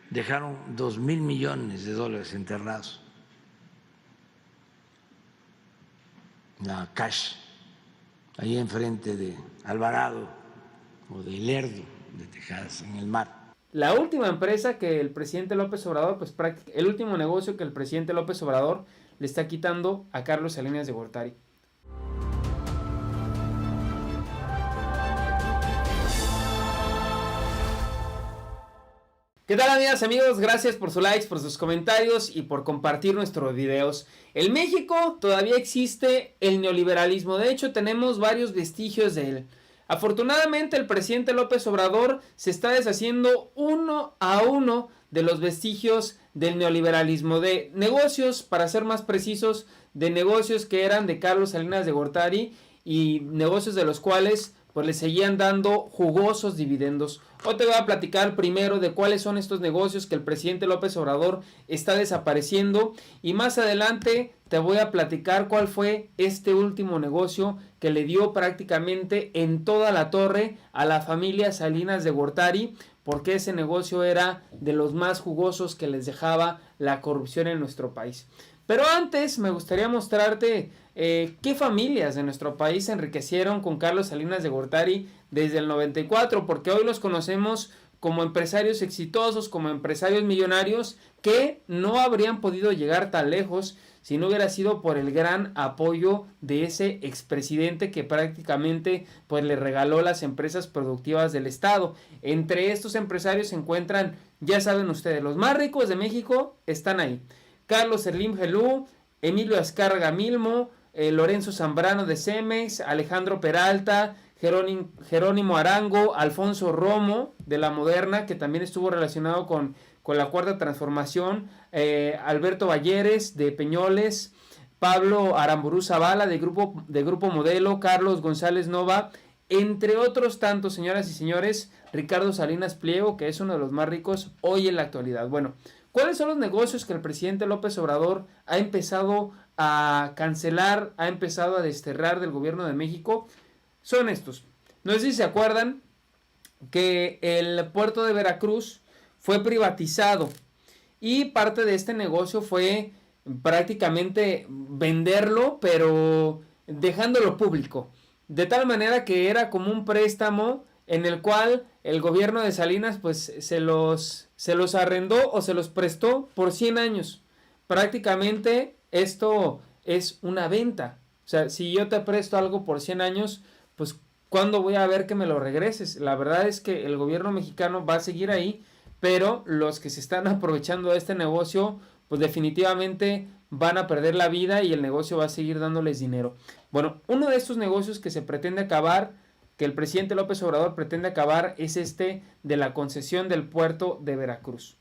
dejaron 2,000 millones de dólares enterrados. La Cash, ahí enfrente de Alvarado o de Lerdo de Texas, en el mar. La última empresa que el presidente López Obrador, pues el último negocio que el presidente López Obrador le está quitando a Carlos Salinas de Gortari. ¿Qué tal, amigas, amigos? Gracias por sus likes, por sus comentarios y por compartir nuestros videos. En México todavía existe el neoliberalismo. De hecho, tenemos varios vestigios de él. Afortunadamente, el presidente López Obrador se está deshaciendo uno a uno de los vestigios del neoliberalismo, de negocios, para ser más precisos, de negocios que eran de Carlos Salinas de Gortari y negocios de los cuales pues le seguían dando jugosos dividendos. Hoy te voy a platicar primero de cuáles son estos negocios que el presidente López Obrador está desapareciendo, y más adelante te voy a platicar cuál fue este último negocio que le dio prácticamente en toda la torre a la familia Salinas de Gortari, porque ese negocio era de los más jugosos que les dejaba la corrupción en nuestro país. Pero antes me gustaría mostrarte qué familias de nuestro país se enriquecieron con Carlos Salinas de Gortari desde el 94, porque hoy los conocemos como empresarios exitosos, como empresarios millonarios que no habrían podido llegar tan lejos si no hubiera sido por el gran apoyo de ese expresidente que prácticamente pues le regaló las empresas productivas del estado. Entre estos empresarios se encuentran, ya saben ustedes, los más ricos de México están ahí: Carlos Slim Helú, Emilio Azcárraga Milmo, Lorenzo Zambrano de Cemex, Alejandro Peralta, Jerónimo Arango, Alfonso Romo de La Moderna, que también estuvo relacionado con la Cuarta Transformación, Alberto Balleres de Peñoles, Pablo Aramburú Zavala de Grupo Modelo, Carlos González Nova, entre otros tantos, señoras y señores, Ricardo Salinas Pliego, que es uno de los más ricos hoy en la actualidad. Bueno, ¿cuáles son los negocios que el presidente López Obrador ha empezado a cancelar, ha empezado a desterrar del gobierno de México? Son estos. No sé si se acuerdan que el puerto de Veracruz fue privatizado y parte de este negocio fue prácticamente venderlo, pero dejándolo público, de tal manera que era como un préstamo en el cual el gobierno de Salinas pues se los arrendó o se los prestó por 100 años. Prácticamente esto es una venta. O sea, si yo te presto algo por 100 años, pues ¿cuándo voy a ver que me lo regreses? La verdad es que el gobierno mexicano va a seguir ahí, pero los que se están aprovechando de este negocio, pues definitivamente van a perder la vida y el negocio va a seguir dándoles dinero. Bueno, uno de estos negocios que se pretende acabar, que el presidente López Obrador pretende acabar, es este de la concesión del puerto de Veracruz.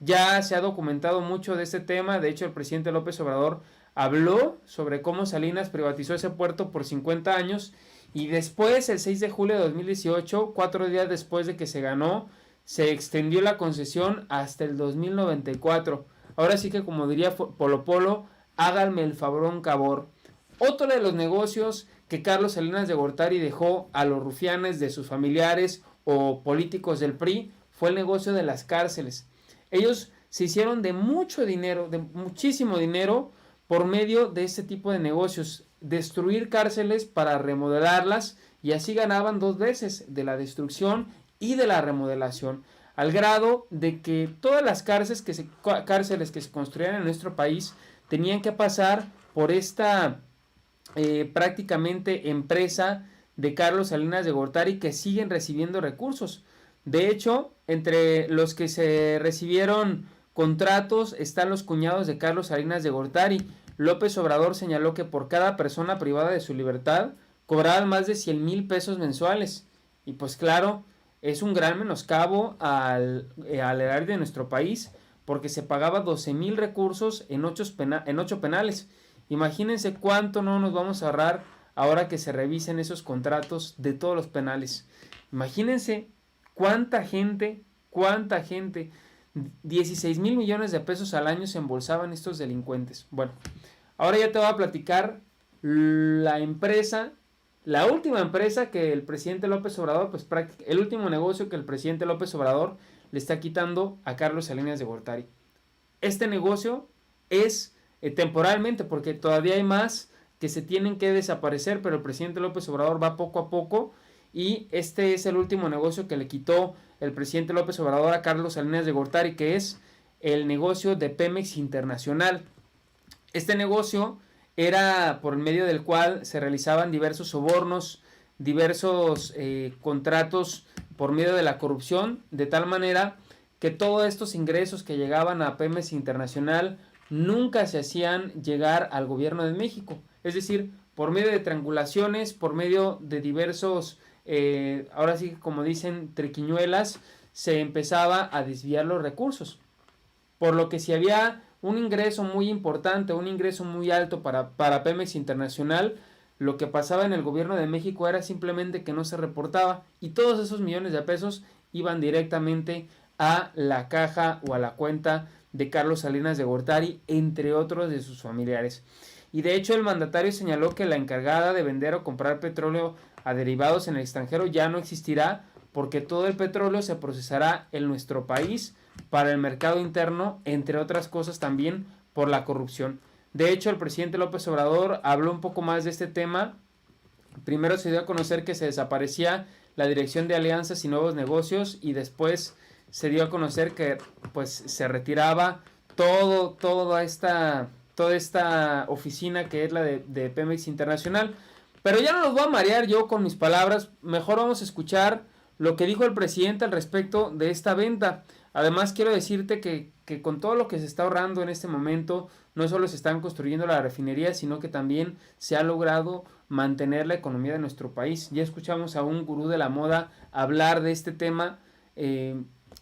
Ya se ha documentado mucho de este tema. De hecho, el presidente López Obrador habló sobre cómo Salinas privatizó ese puerto por 50 años y después, el 6 de julio de 2018, 4 días después de que se ganó, se extendió la concesión hasta el 2094. Ahora sí que, como diría Polo Polo, háganme el fabrón cabor. Otro de los negocios que Carlos Salinas de Gortari dejó a los rufianes de sus familiares o políticos del PRI fue el negocio de las cárceles. Ellos se hicieron de mucho dinero, de muchísimo dinero, por medio de este tipo de negocios: destruir cárceles para remodelarlas, y así ganaban dos veces, de la destrucción y de la remodelación, al grado de que todas las cárceles que se construían en nuestro país tenían que pasar por esta prácticamente empresa de Carlos Salinas de Gortari, que siguen recibiendo recursos. De hecho, entre los que se recibieron contratos están los cuñados de Carlos Salinas de Gortari. López Obrador señaló que por cada persona privada de su libertad cobraban más de 100,000 pesos mensuales. Y pues claro, es un gran menoscabo al erario de nuestro país, porque se pagaba 12,000 recursos en 8 penales. Imagínense cuánto no nos vamos a ahorrar ahora que se revisen esos contratos de todos los penales. Imagínense cuánta gente, 16,000 millones de pesos al año se embolsaban estos delincuentes. Bueno, ahora ya te voy a platicar la última empresa que el presidente López Obrador, pues el último negocio que el presidente López Obrador le está quitando a Carlos Salinas de Gortari. Este negocio es temporalmente, porque todavía hay más que se tienen que desaparecer, pero el presidente López Obrador va poco a poco y este es el último negocio que le quitó el presidente López Obrador a Carlos Salinas de Gortari, que es el negocio de Pemex Internacional. Este negocio era por medio del cual se realizaban diversos sobornos, diversos contratos por medio de la corrupción, de tal manera que todos estos ingresos que llegaban a Pemex Internacional nunca se hacían llegar al gobierno de México. Es decir, por medio de triangulaciones, por medio de diversos, ahora sí como dicen, triquiñuelas, se empezaba a desviar los recursos. Por lo que si había un ingreso muy importante, un ingreso muy alto para Pemex Internacional, lo que pasaba en el gobierno de México era simplemente que no se reportaba y todos esos millones de pesos iban directamente a la caja o a la cuenta de Carlos Salinas de Gortari, entre otros de sus familiares. Y de hecho el mandatario señaló que la encargada de vender o comprar petróleo a derivados en el extranjero ya no existirá porque todo el petróleo se procesará en nuestro país para el mercado interno, entre otras cosas también por la corrupción. De hecho, el presidente López Obrador habló un poco más de este tema. Primero se dio a conocer que se desaparecía la Dirección de Alianzas y Nuevos Negocios y después se dio a conocer que pues se retiraba toda esta oficina que es la de Pemex Internacional. Pero ya no los voy a marear yo con mis palabras, mejor vamos a escuchar lo que dijo el presidente al respecto de esta venta. Además quiero decirte que con todo lo que se está ahorrando en este momento, no solo se están construyendo la refinería, sino que también se ha logrado mantener la economía de nuestro país. Ya escuchamos a un gurú de la moda hablar de este tema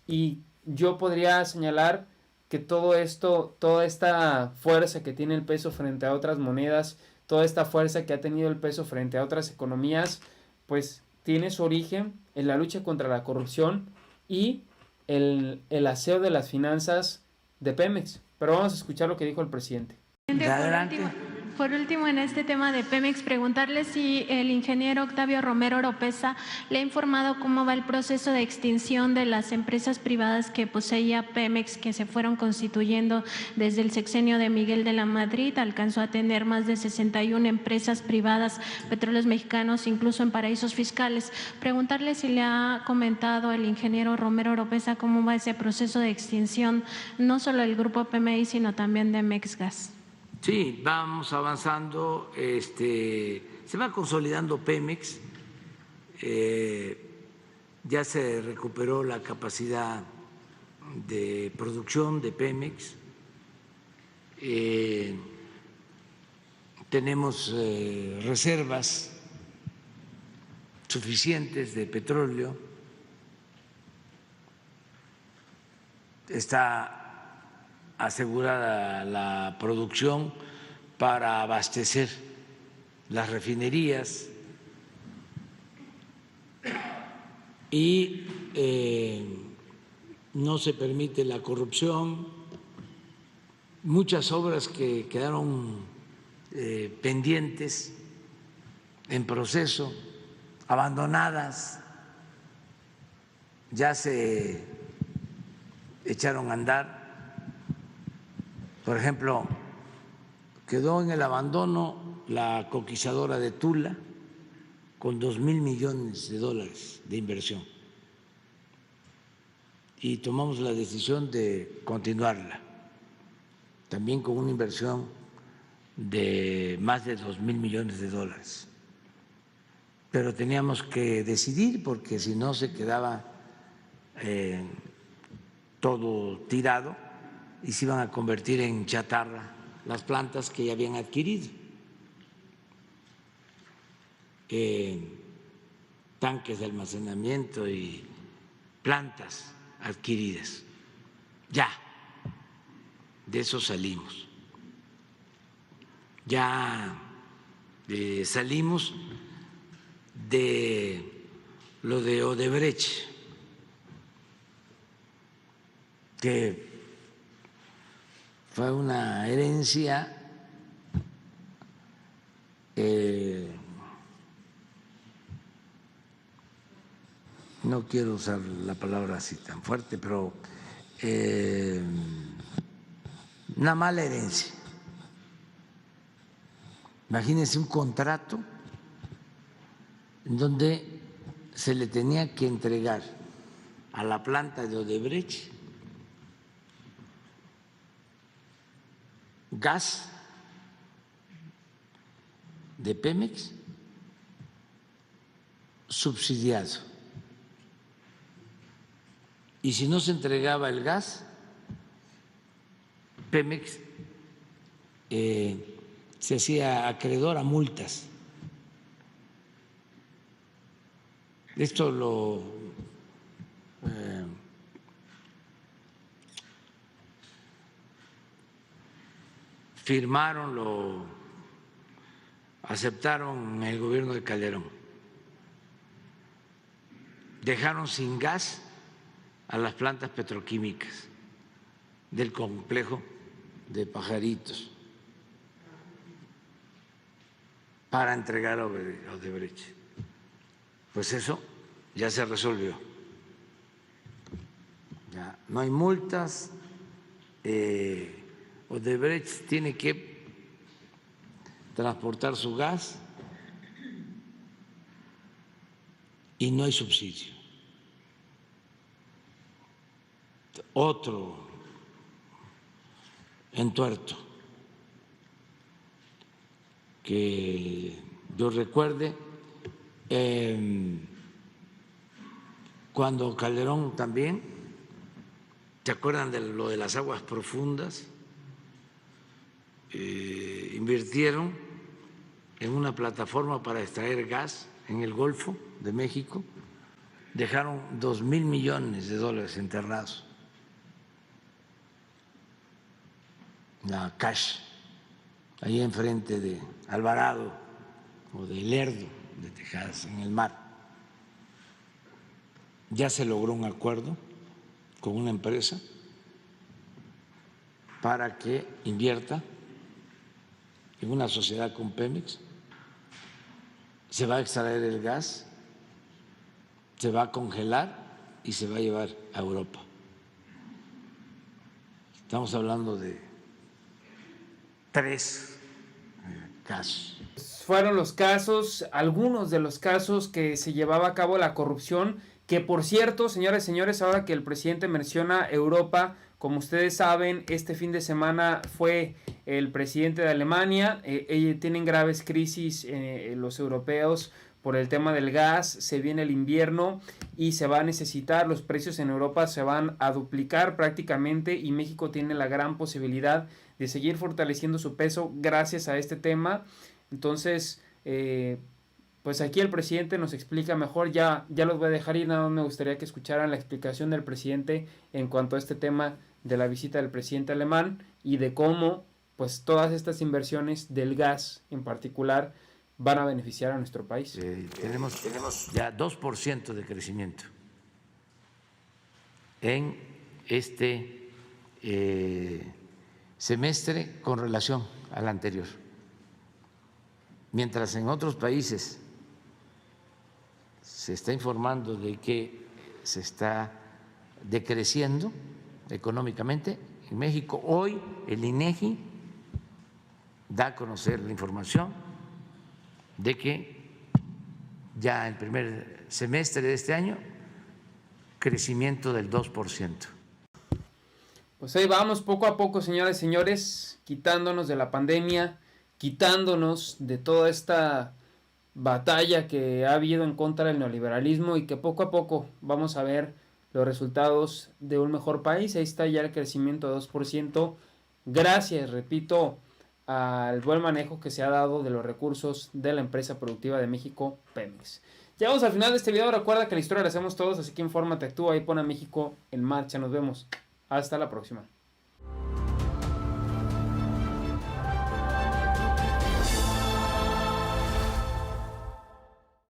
y yo podría señalar que todo esto, toda esta fuerza que tiene el peso frente a otras monedas, toda esta fuerza que ha tenido el peso frente a otras economías, pues tiene su origen en la lucha contra la corrupción y el aseo de las finanzas de Pemex. Pero vamos a escuchar lo que dijo el presidente. Adelante. Por último, en este tema de Pemex, preguntarle si el ingeniero Octavio Romero Oropesa le ha informado cómo va el proceso de extinción de las empresas privadas que poseía Pemex, que se fueron constituyendo desde el sexenio de Miguel de la Madrid. Alcanzó a tener más de 61 empresas privadas, petróleos mexicanos, incluso en paraísos fiscales. Preguntarle si le ha comentado el ingeniero Romero Oropesa cómo va ese proceso de extinción, no solo del grupo PMI, sino también de Mexgas. Sí, vamos avanzando, se va consolidando Pemex, ya se recuperó la capacidad de producción de Pemex, tenemos reservas suficientes de petróleo, está asegurada la producción para abastecer las refinerías y no se permite la corrupción. Muchas obras que quedaron pendientes, en proceso, abandonadas, ya se echaron a andar. Por ejemplo, quedó en el abandono la coquizadora de Tula con $2,000 millones de inversión y tomamos la decisión de continuarla, también con una inversión de más de $2,000 millones. Pero teníamos que decidir porque si no se quedaba todo tirado y se iban a convertir en chatarra las plantas que ya habían adquirido, tanques de almacenamiento y plantas adquiridas. Ya, de eso salimos. Ya salimos de lo de Odebrecht, que fue una herencia no no quiero usar la palabra así tan fuerte, pero una mala herencia. Imagínense un contrato en donde se le tenía que entregar a la planta de Odebrecht gas de Pemex subsidiado. Y si no se entregaba el gas, Pemex se hacía acreedor a multas. Esto lo firmaron, lo aceptaron en el gobierno de Calderón. Dejaron sin gas a las plantas petroquímicas del complejo de Pajaritos para entregar a Odebrecht. Pues eso ya se resolvió. Ya no hay multas. Odebrecht tiene que transportar su gas y no hay subsidio. Otro entuerto que yo recuerde, cuando Calderón también, ¿se acuerdan de lo de las aguas profundas? Invirtieron en una plataforma para extraer gas en el Golfo de México, dejaron $2,000 millones enterrados. La Cash, ahí enfrente de Alvarado o de Lerdo de Texas, en el mar. Ya se logró un acuerdo con una empresa para que invierta en una sociedad con Pemex. Se va a extraer el gas, se va a congelar y se va a llevar a Europa. Estamos hablando de 3 casos. Fueron los casos, algunos de los casos que se llevaba a cabo la corrupción, que por cierto, señoras y señores, ahora que el presidente menciona Europa, como ustedes saben, este fin de semana fue el presidente de Alemania. Tienen graves crisis los europeos por el tema del gas. Se viene el invierno y se va a necesitar, los precios en Europa se van a duplicar prácticamente, y México tiene la gran posibilidad de seguir fortaleciendo su peso gracias a este tema. Entonces, pues aquí el presidente nos explica mejor. Ya los voy a dejar ir, nada más me gustaría que escucharan la explicación del presidente en cuanto a este tema de la visita del presidente alemán y de cómo pues todas estas inversiones del gas en particular van a beneficiar a nuestro país. Tenemos ya 2% de crecimiento en este semestre con relación al anterior. Mientras en otros países se está informando de que se está decreciendo económicamente, en México hoy el INEGI da a conocer la información de que ya el primer semestre de este año, crecimiento del 2%. Pues ahí vamos poco a poco, señoras y señores, quitándonos de la pandemia, quitándonos de toda esta batalla que ha habido en contra del neoliberalismo, y que poco a poco vamos a ver los resultados de un mejor país. Ahí está ya el crecimiento de 2%, gracias, repito, al buen manejo que se ha dado de los recursos de la empresa productiva de México, Pemex. Llegamos al final de este video. Recuerda que la historia la hacemos todos, así que infórmate, actúa y pon a México en marcha. Nos vemos. Hasta la próxima.